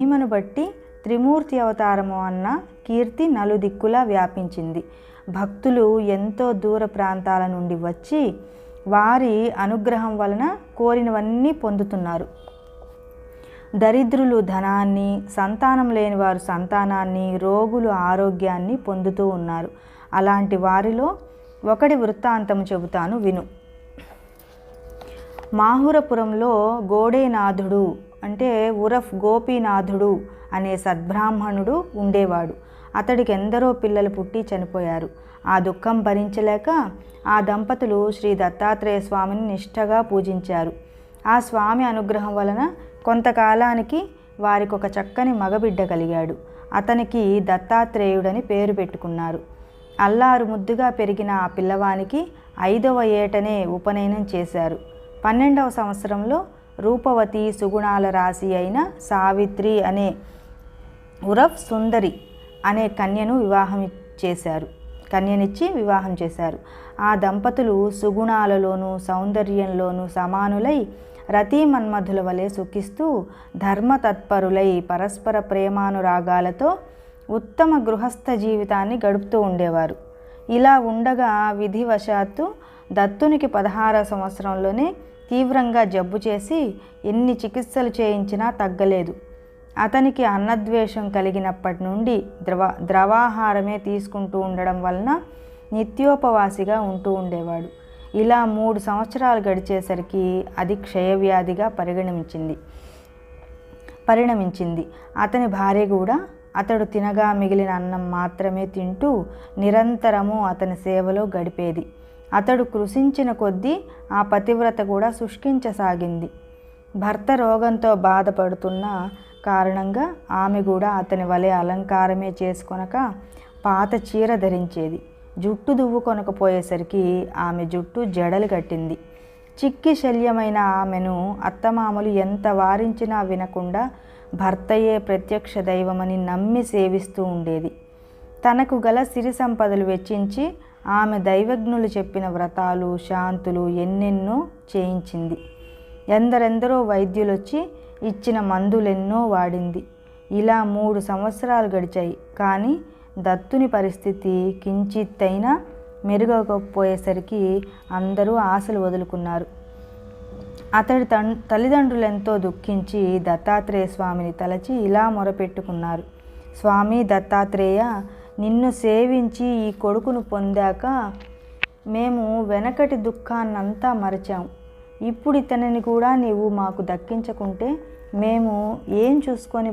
మహిమను బట్టి త్రిమూర్తి అవతారము అన్న కీర్తి నలుదిక్కులా వ్యాపించింది. భక్తులు ఎంతో దూర ప్రాంతాల నుండి వచ్చి వారి అనుగ్రహం వలన కోరినవన్నీ పొందుతున్నారు. దరిద్రులు ధనాన్ని, సంతానం లేని వారు సంతానాన్ని, రోగులు ఆరోగ్యాన్ని పొందుతూ ఉన్నారు. అలాంటి వారిలో ఒకటి వృత్తాంతం చెబుతాను విను. మాహురపురంలో గోడేనాథుడు అంటే ఉరఫ్ గోపీనాథుడు అనే సద్బ్రాహ్మణుడు ఉండేవాడు. అతడికి ఎందరో పిల్లలు పుట్టి చనిపోయారు. ఆ దుఃఖం భరించలేక ఆ దంపతులు శ్రీ దత్తాత్రేయ స్వామిని నిష్ఠగా పూజించారు. ఆ స్వామి అనుగ్రహం వలన కొంతకాలానికి వారికి ఒక చక్కని మగబిడ్డ కలిగాడు. అతనికి దత్తాత్రేయుడని పేరు పెట్టుకున్నారు. అల్లారు ముద్దుగా పెరిగిన ఆ పిల్లవానికి 5వ ఏటనే ఉపనయనం చేశారు. 12వ సంవత్సరంలో రూపవతి సుగుణాల రాశి అయిన సావిత్రి అనే ఉరఫ్ సుందరి అనే కన్యనిచ్చి వివాహం చేశారు. ఆ దంపతులు సుగుణాలలోనూ సౌందర్యంలోనూ సమానులై రతీమన్మధుల వలె సుఖిస్తూ ధర్మతత్పరులై పరస్పర ప్రేమానురాగాలతో ఉత్తమ గృహస్థ జీవితాన్ని గడుపుతూ ఉండేవారు. ఇలా ఉండగా విధివశాత్తు దత్తునికి 16వ సంవత్సరంలోనే తీవ్రంగా జబ్బు చేసి ఎన్ని చికిత్సలు చేయించినా తగ్గలేదు. అతనికి అన్నద్వేషం కలిగినప్పటి నుండి ద్రవాహారమే తీసుకుంటూ ఉండడం వలన నిత్యోపవాసిగా ఉంటూ ఉండేవాడు. ఇలా 3 సంవత్సరాలు గడిచేసరికి అది క్షయవ్యాధిగా పరిణమించింది. అతని భార్య కూడా అతడు తినగా మిగిలిన అన్నం మాత్రమే తింటూ నిరంతరము అతని సేవలో గడిపేది. అతడు కృషించిన కొద్దీ ఆ పతివ్రత కూడా శుష్కించసాగింది. భర్త రోగంతో బాధపడుతున్న కారణంగా ఆమె కూడా అతని వలె అలంకారమే చేసుకొనక పాత చీర ధరించేది. జుట్టు దువ్వుకొనకపోయేసరికి ఆమె జుట్టు జడలు కట్టింది. చిక్కి శల్యమైన ఆమెను అత్తమామలు ఎంత వారించినా వినకుండా భర్తయే ప్రత్యక్ష దైవమని నమ్మి సేవిస్తూ ఉండేది. తనకు గల సిరి సంపదలు వెచ్చించి ఆమె దైవజ్ఞులు చెప్పిన వ్రతాలు శాంతులు ఎన్నెన్నో చేయించింది. ఎందరెందరో వైద్యులొచ్చి ఇచ్చిన మందులెన్నో వాడింది. ఇలా 3 సంవత్సరాలు గడిచాయి. కానీ దత్తుని పరిస్థితి కించిత్తైనా మెరుగకపోయేసరికి అందరూ ఆశలు వదులుకున్నారు. అతడి తల్లిదండ్రులెంతో దుఃఖించి దత్తాత్రేయ స్వామిని తలచి ఇలా మొరపెట్టుకున్నారు. స్వామి దత్తాత్రేయ, నిన్ను సేవించి ఈ కొడుకును పొందాక మేము వెనకటి దుఃఖాన్నంతా మరచాము. ఇప్పుడు ఇతనిని కూడా నీవు మాకు దక్కించకుంటే మేము ఏం చూసుకొని